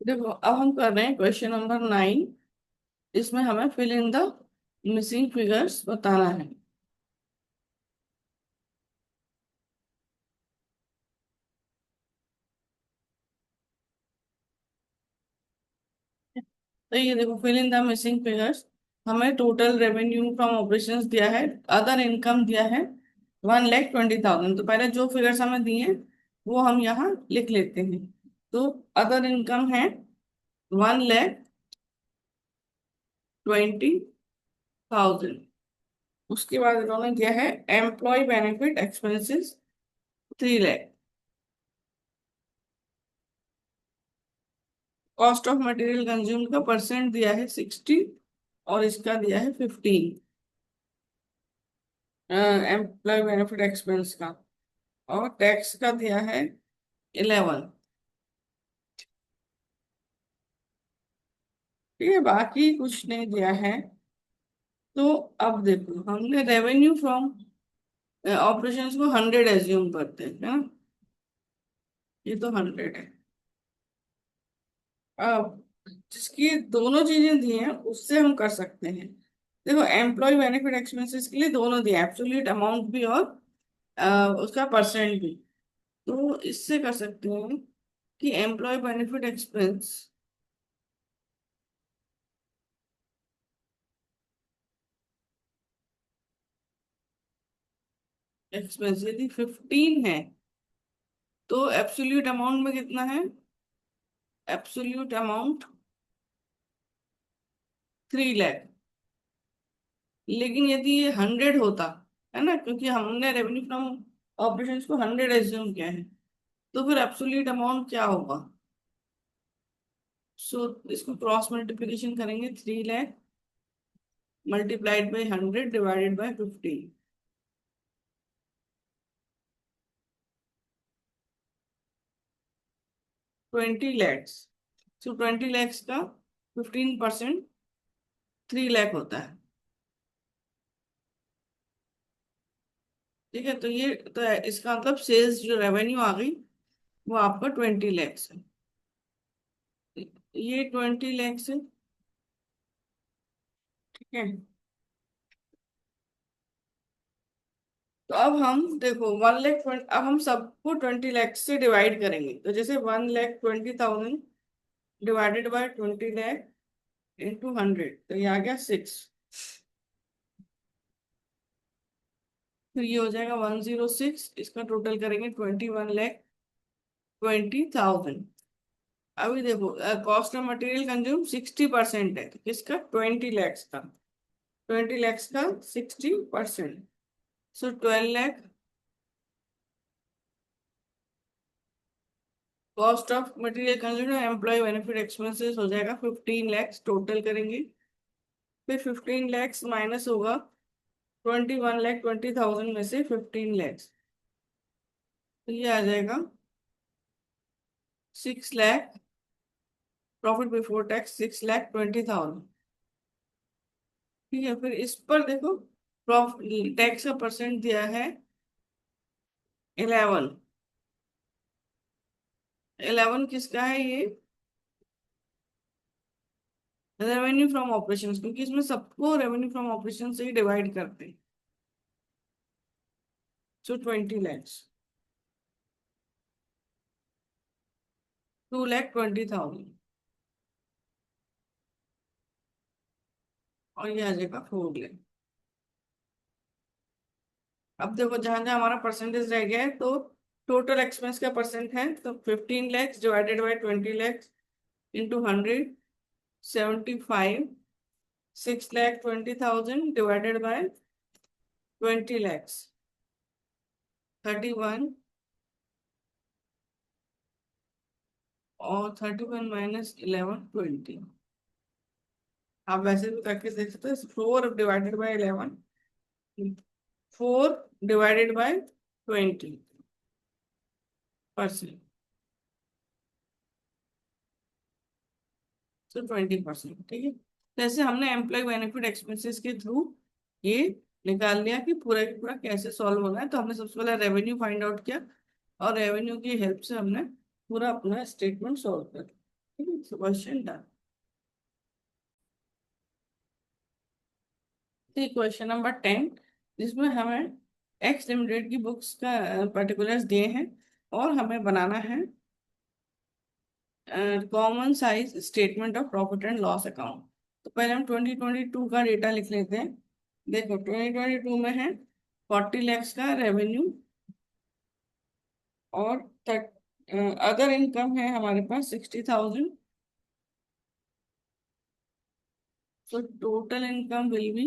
देखो, अब हम कर रहे हैं क्वेश्चन नंबर 9। इसमें हमें fill in the missing figures बताना है। तो ये देखो, fill in the missing figures. हमें टोटल रेवेन्यू फ्रॉम ऑपरेशंस दिया है, अदर इनकम दिया है 1,20,000। तो पहले जो फिगर्स हमें दिए हैं वो हम यहाँ लिख लेते हैं। तो अदर इनकम है 1,20,000। उसके बाद इन्होंने दिया है employee benefit expenses 3 lakh. Cost of material consume का परसेंट दिया है 60, और इसका दिया है 15, एम्प्लॉय बेनिफिट एक्सपेंस का। और टैक्स का दिया है 11। ठीक है, बाकी कुछ नहीं दिया है। तो अब देखो, हमने रेवेन्यू फ्रॉम ऑपरेशंस को 100 एज्यूम करते हैं ना। ये तो 100 है। अब जिसकी दोनों चीजें दी हैं उससे हम कर सकते हैं। देखो, एम्प्लॉय बेनिफिट एक्सपेंसेस के लिए दोनों दिए, एब्सोल्यूट अमाउंट भी और उसका परसेंट भी। तो इससे कर सकते हैं कि एम्प्लॉय बेनिफिट एक्सपेंस यदि 15 है तो एब्सोल्यूट अमाउंट में कितना है? Absolute amount 3 lakh. लेकिन यदि ये 100 होता, है ना, क्योंकि हमने रेवेन्यू फ्रॉम ऑपरेशंस को 100 एज्यूम किया है, तो फिर एब्सोल्यूट अमाउंट क्या होगा? सो इसको क्रॉस मल्टीप्लिकेशन करेंगे, 3 lakh multiplied by 100 divided by 15। 20 lakhs. So 20 lakhs का 15% 3 लाख होता है। ठीक है, तो इसका मतलब सेल्स जो रेवेन्यू आ गई वो आपका 20 लैक्स है। ये 20 लैक्स है। ठीक है, तो अब हम देखो 1 लाख, अब हम सबको 20 लैक्स से डिवाइड करेंगे। तो जैसे 1,20,000 डिवाइडेड बाय 20 लाख इंटू 100, तो ये आ गया 6। फिर ये हो जाएगा 106। इसका टोटल करेंगे 21,20,000। अभी देखो, कॉस्ट ऑफ मटेरियल कंज्यूम 60% है, तो किसका? 20 लैक्स का। 20 लैक्स का 60%, so 12 lakh. Cost of material consume employee benefit expenses हो जाएगा 15 लैक्स, टोटल करेंगे। फिर 15 लैक्स माइनस होगा 21,20,000 में से 15 लैक्स, तो ये आ जाएगा 6 लाख। Profit before tax 6,20,000। ठीक है, फिर इस पर देखो, प्रॉफिट टैक्स का परसेंट दिया है 11। 11 किसका है ये? रेवेन्यू फ्रॉम ऑपरेशन, क्योंकि इसमें सबको रेवेन्यू फ्रॉम ऑपरेशन से ही डिवाइड करते हैं। सो 20 लैक्स, 2,20,000। और ये आ जाएगा 4 लाख। अब देखो, जहां जहां हमारा परसेंटेज रह गया है, तो टोटल एक्सपेंस का परसेंट है, तो 15 lakhs divided by 20 lakhs into 100, 75। 6,20,000 divided by 20 lakhs, 31। और 31 माइनस 11, 20। आप वैसे भी करके देख सकते हो, 4 डिवाइडेड बाय 11, 4 डिवाइडेड बाय 20%। तो 20%। ठीक है, जैसे हमने एम्प्लॉय बेनिफिट एक्सपेंसेस के थ्रू ये निकाल लिया कि पूरा का पूरा कैसे सॉल्व होना है। तो हमने सबसे पहले रेवेन्यू फाइंड आउट किया, और रेवेन्यू की हेल्प से हमने पूरा अपना स्टेटमेंट सॉल्व कर लिया। Question done. क्वेश्चन नंबर 10, जिसमें हमें एक्स लिमिटेड की बुक्स का पर्टिकुलर्स दिए हैं और हमें बनाना है common size statement of profit and loss account. तो पहले हम 2022 का डेटा लिख लेते हैं। देखो 2022 में है 40 lakhs का रेवेन्यू और अदर इनकम है हमारे पास 60,000। तो टोटल इनकम विल बी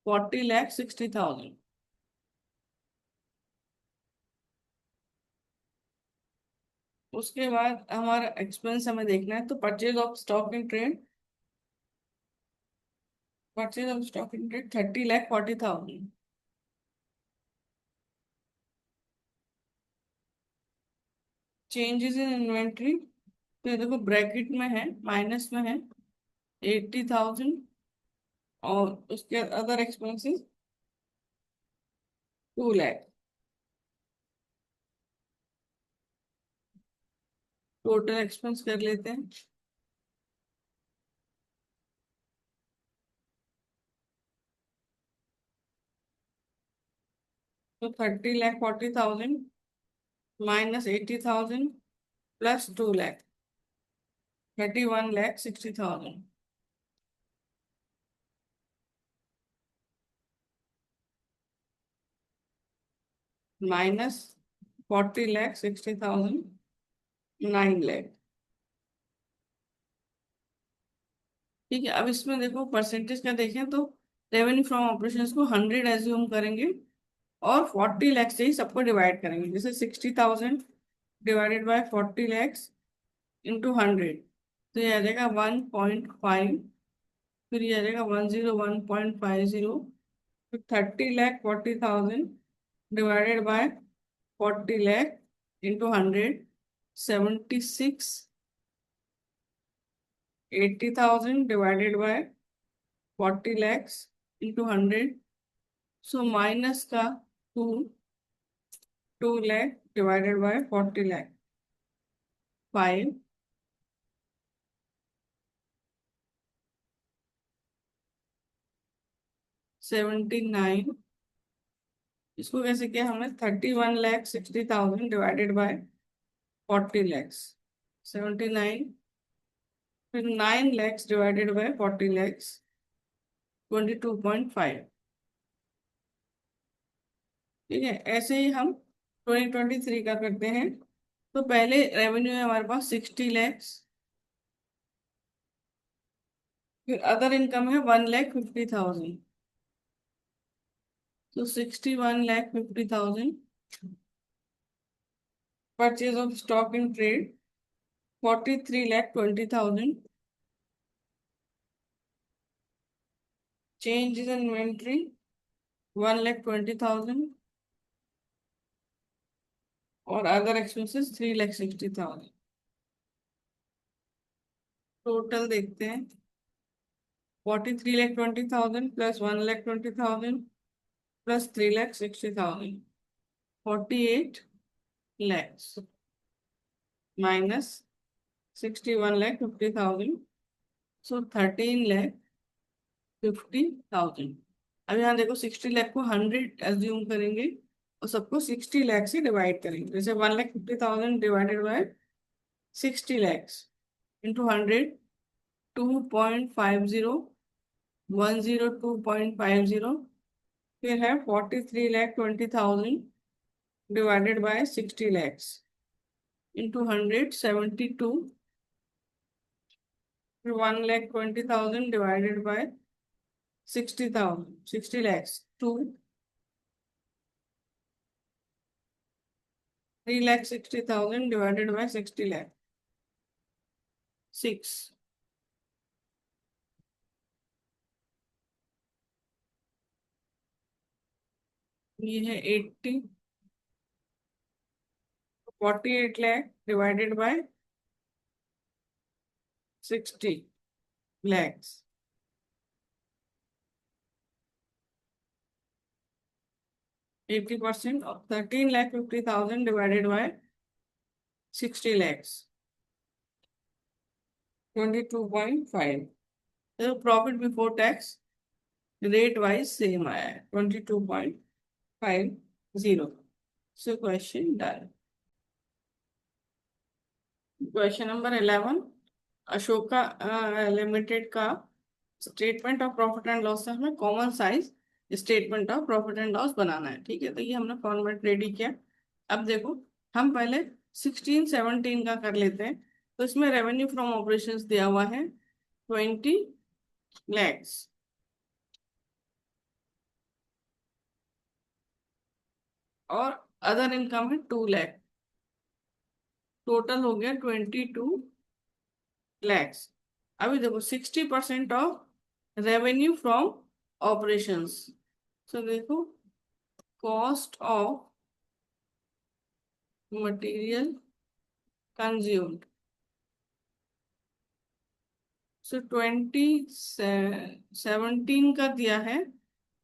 40,60,000। उसके बाद हमारा एक्सपेंस हमें देखना है, तो purchase of stock in trade 30,40,000। Changes in inventory, तो ये देखो ब्रैकेट में है, माइनस में है 80,000। और उसके other expenses 2 lakh. Total expense कर लेते हैं। तो 30,40,000 minus 80,000 plus 2 lakh, 31,60,000 minus 40,60,000, 9 lakh. ठीक है, अब इसमें देखो परसेंटेज का देखें तो रेवेन्यू फ्रॉम ऑपरेशंस को 100 एज्यूम करेंगे और 40 लाख से ही सबको डिवाइड करेंगे। जैसे 60,000 डिवाइडेड बाय 40 lakhs इंटू 100, तो ये आ जाएगा 1.5। फिर ये आ जाएगा 101.50। फिर 30,40,000 divided by 40 lakh into 100, 76। 80,000 divided by 40 lakhs into 100, so minus का 2। 2 लाख डिवाइडेड बाय 40 लाख, 5। 79। इसको कैसे किया हमने, 31,60,000 डिवाइडेड बाय 40 lakhs, 79। फिर 9 lakhs डिवाइडेड बाय 40 lakhs, 22.5। ठीक है, ऐसे ही हम 2023 का करते हैं। तो पहले रेवेन्यू है हमारे पास 60 lakhs। फिर अदर इनकम है 1,50,000। तो 61,50,000। Purchase of stock in trade 43,20,000। Change in inventory 1,20,000। और अदर एक्सपेंसेस 3,60,000। टोटल देखते हैं, 43,20,000 प्लस 1,20,000 प्लस 3,60,000, 48 lakhs माइनस 61,50,000, सो 13,50,000। अब यहाँ देखो 60 लाख को 100 एज्यूम करेंगे और सबको 60 लाख से डिवाइड करेंगे। जैसे 1,50,000 डिवाइडेड बाय 60 lakhs इंटू 100, 2.50, 102.50। फिर है 43,20,000 डिवाइडेड बाय 60 lakhs इंटू 100, 72। फिर 1,20,000 divided by 60,000, 60 lakhs, 2। 3,60,000 divided by 60 lakh, 6। ये है 80। 48 lakh divided by 60 lakhs, 80% of 13,50,000 divided by 60 lakhs, 22.5. तो profit before tax rate wise same आया है, 22.50. So question done. Question number 11. Ashoka limited का statement of profit and loss से हमें common size statement of profit and loss बनाना है. ठीक है, तो ये हमने फॉर्मेट रेडी किया. अब देखो, हम पहले 16-17 का कर लेते हैं. तो इसमें रेवेन्यू फ्रॉम ऑपरेशंस दिया हुआ है 20 lakhs, और अदर इनकम है 2 lakh. टोटल हो गया 22 lakhs. अभी देखो 60% ऑफ रेवेन्यू फ्रॉम ऑपरेशंस. सो देखो, कॉस्ट ऑफ मटेरियल कंज्यूम्ड. सो 2017 का दिया है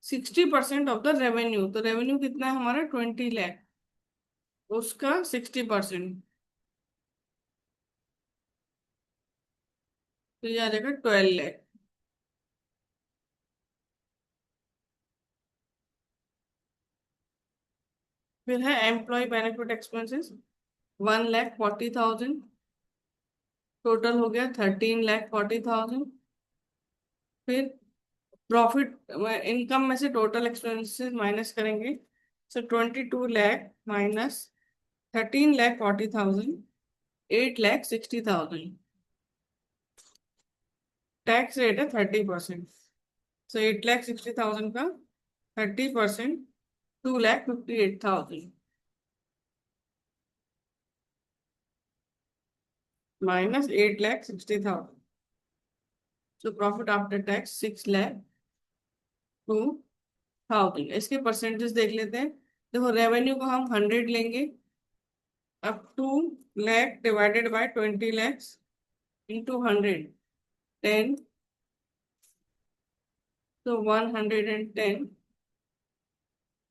60% ऑफ द रेवेन्यू. तो रेवेन्यू कितना है हमारा, 20 लाख, उसका 60%. तो ये आ जाएगा 12 लाख. फिर है एम्प्लॉय बेनिफिट एक्सपेंसेस 1,40,000. टोटल हो गया 13,40,000. फिर प्रॉफिट इनकम में से टोटल एक्सपेंसेस माइनस करेंगे. सो 22 लाख माइनस 13,40,000, 8,60,000. टैक्स रेट है 30%. सो 8,60,000 का 30%, 2,58,000 minus 8,60,000. So profit after tax 6,02,000. इसके परसेंटेज देख लेते हैं. देखो, रेवेन्यू को हम 100 लेंगे. अब 2 lakh divided by 20 lakhs into 100, 10. तो 110.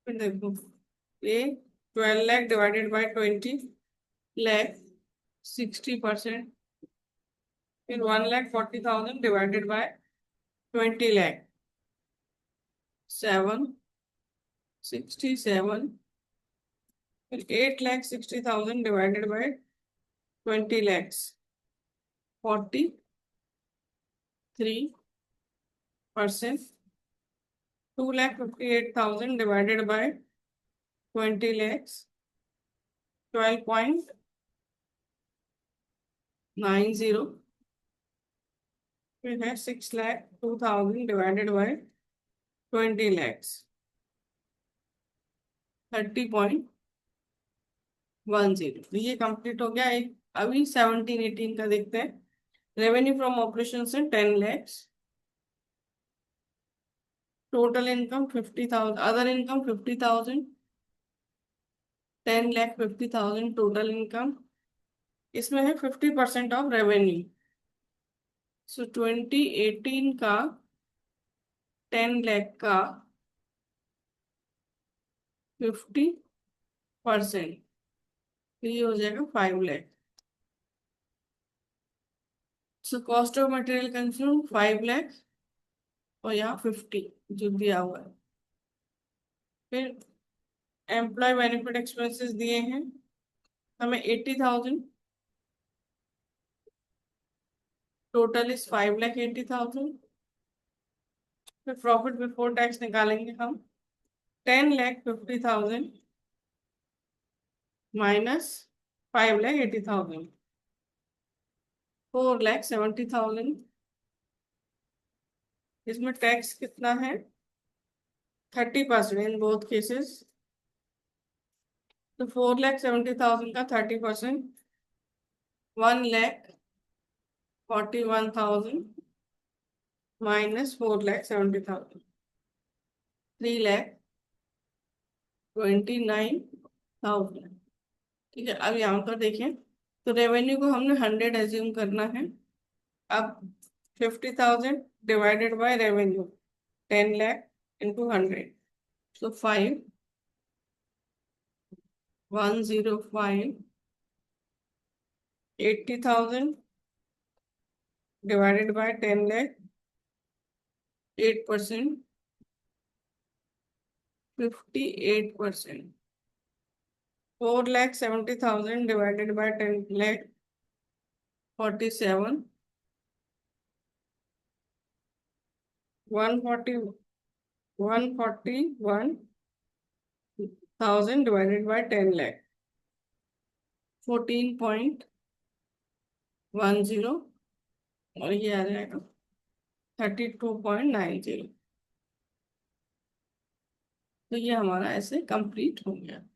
फिर देखो, ये 12 लाख डिवाइडेड बाय 20 लाख, 60%. फिर 1,40,000 डिवाइडेड बाय 20 लाख, 767. फिर 8,60,000 divided by 20 lakhs, 43%. 2,58,000 divided by 20 lakhs, 12.90. फिर है 6,02,000 डिवाइडेड बाय 20 lakhs, 30.10. तो ये कंप्लीट हो गया. एक अभी 17-18 का देखते हैं. रेवेन्यू फ्रॉम ऑपरेशन से 10 lakhs. Total income 50,000, other income 50,000, 10,50,000 total income. इसमें है 50% ऑफ रेवेन्यू. सो 2018 का 10 लाख का 50%, तो ये हो जाएगा 5 lakh. So cost of material consume 5 lakh, और यहाँ 50 जो दिया हुआ है. फिर एम्प्लॉय बेनिफिट एक्सपेंसेस दिए हैं हमें 80,000. Total is 5,80,000. फिर प्रॉफिट बिफोर टैक्स निकालेंगे हम. 10,50,000 माइनस 5,80,000, 4,70,000. इसमें टैक्स कितना है, 30% इन बोथ केसेस. तो 4,70,000 का 30%, 1,41,000 माइनस 4,70,000, 3,29,000. ठीक है, अब यहाँ पर देखें. तो रेवेन्यू को हमने 100 एज्यूम करना है. अब 50,000 divided by revenue, 10 lakh into 100. So 5 105 80,000 divided by 10 lakh, 8%, 58%. 4,70,000 divided by 10 lakh, 47. 140, 141,000 divided by 10 lakh, 14.10, और ये आ जाएगा 32.90। तो ये हमारा ऐसे कंप्लीट हो गया।